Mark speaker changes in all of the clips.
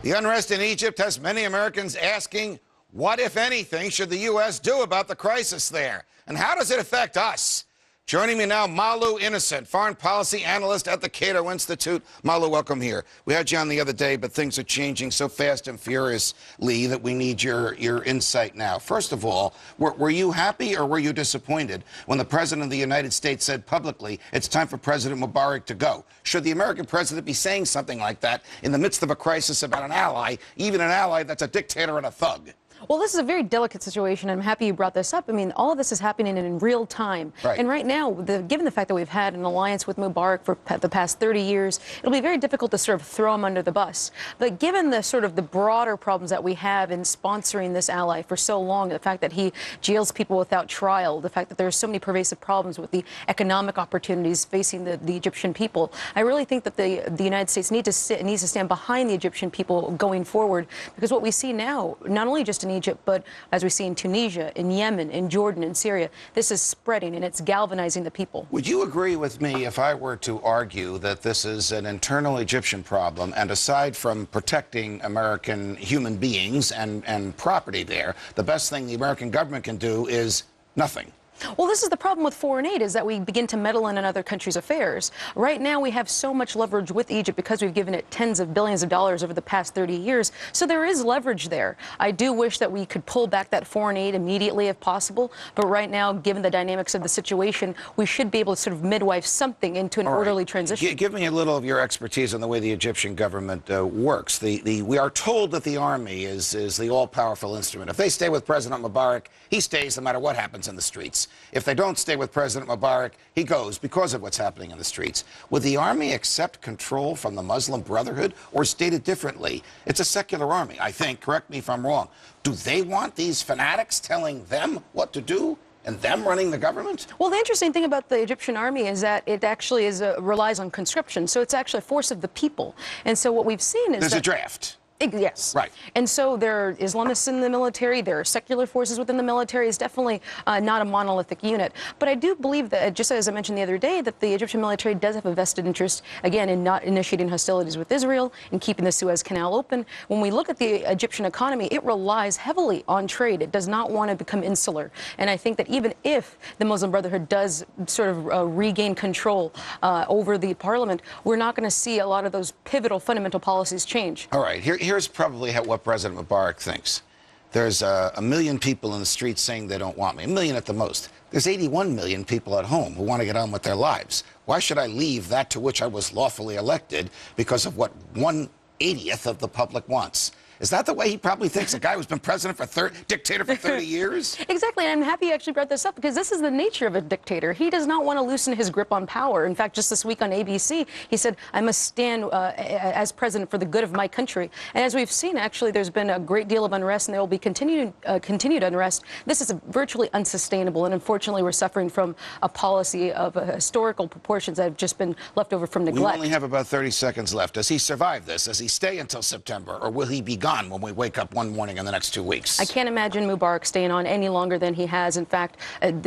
Speaker 1: The unrest in Egypt has many Americans asking, what, if anything, should the U.S. do about the crisis there? And how does it affect us? Joining me now, Malou, foreign policy analyst at the Cato Institute. Malou, welcome here. We had you on the other day, but things are changing so fast and furiously that we need your insight now. First of all, were you happy or were you disappointed when the President of the United States said publicly it's time for President Mubarak to go? Should the American president be saying something like that in the midst of a crisis about an ally, even an ally that's a dictator and a thug?
Speaker 2: Well, this is a very delicate situation. I'm happy you brought this up. I mean, all of this is happening in real time.
Speaker 1: Right.
Speaker 2: And right now, given the fact that we've had an alliance with Mubarak for the past 30 years, it'll be very difficult to sort of throw him under the bus. But given the sort of the broader problems that we have in sponsoring this ally for so long, the fact that he jails people without trial, the fact that there are so many pervasive problems with the economic opportunities facing the Egyptian people, I really think that the United States needs to stand behind the Egyptian people going forward, because what we see now, not only just in Egypt, but as we see in Tunisia, in Yemen, in Jordan, in Syria, this is spreading and it's galvanizing the people.
Speaker 1: Would you agree with me if I were to argue that this is an internal Egyptian problem, and aside from protecting American human beings and property there, the best thing the American government can do is nothing?
Speaker 2: Well, this is the problem with foreign aid, is that we begin to meddle in another country's affairs. Right now, we have so much leverage with Egypt because we've given it tens of billions of dollars over the past 30 years. So there is leverage there. I do wish that we could pull back that foreign aid immediately if possible. But right now, given the dynamics of the situation, we should be able to sort of midwife something into an orderly transition.
Speaker 1: Give me a little of your expertise on the way the Egyptian government works. We are told that the army is the all-powerful instrument. If they stay with President Mubarak, he stays no matter what happens in the streets. If they don't stay with President Mubarak, he goes because of what's happening in the streets. Would the army accept control from the Muslim Brotherhood, or stated differently? It's a secular army, I think. Correct me if I'm wrong. Do they want these fanatics telling them what to do and them running the government?
Speaker 2: Well, the interesting thing about the Egyptian army is that it actually relies on conscription. So it's actually a force of the people. And so what we've seen is
Speaker 1: there's a draft.
Speaker 2: Yes.
Speaker 1: Right.
Speaker 2: And so there are Islamists in the military, there are secular forces within the military. It's definitely not a monolithic unit. But I do believe that, just as I mentioned the other day, that the Egyptian military does have a vested interest, again, in not initiating hostilities with Israel and keeping the Suez Canal open. When we look at the Egyptian economy, it relies heavily on trade. It does not want to become insular. And I think that even if the Muslim Brotherhood does sort of regain control over the parliament, we're not going to see a lot of those pivotal fundamental policies change.
Speaker 1: All right. Here's probably what President Mubarak thinks. There's a million people in the streets saying they don't want me, a million at the most. There's 81 million people at home who want to get on with their lives. Why should I leave that to which I was lawfully elected because of what 1/80th of the public wants? Is that the way he probably thinks? A guy who's been president for dictator for 30 years?
Speaker 2: Exactly, and I'm happy you actually brought this up, because this is the nature of a dictator. He does not want to loosen his grip on power. In fact, just this week on ABC, he said, I must stand as president for the good of my country. And as we've seen, actually, there's been a great deal of unrest, and there will be continued unrest. This is virtually unsustainable, and unfortunately, we're suffering from a policy of historical proportions that have just been left over from neglect.
Speaker 1: We only have about 30 seconds left. Does he survive this? Does he stay until September, or will he be gone when we wake up one morning in the next 2 weeks?
Speaker 2: I can't imagine Mubarak staying on any longer than he has. In fact,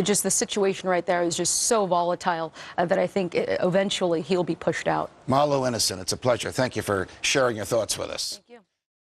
Speaker 2: just the situation right there is just so volatile that I think eventually he'll be pushed out.
Speaker 1: Malou, it's a pleasure. Thank you for sharing your thoughts with us.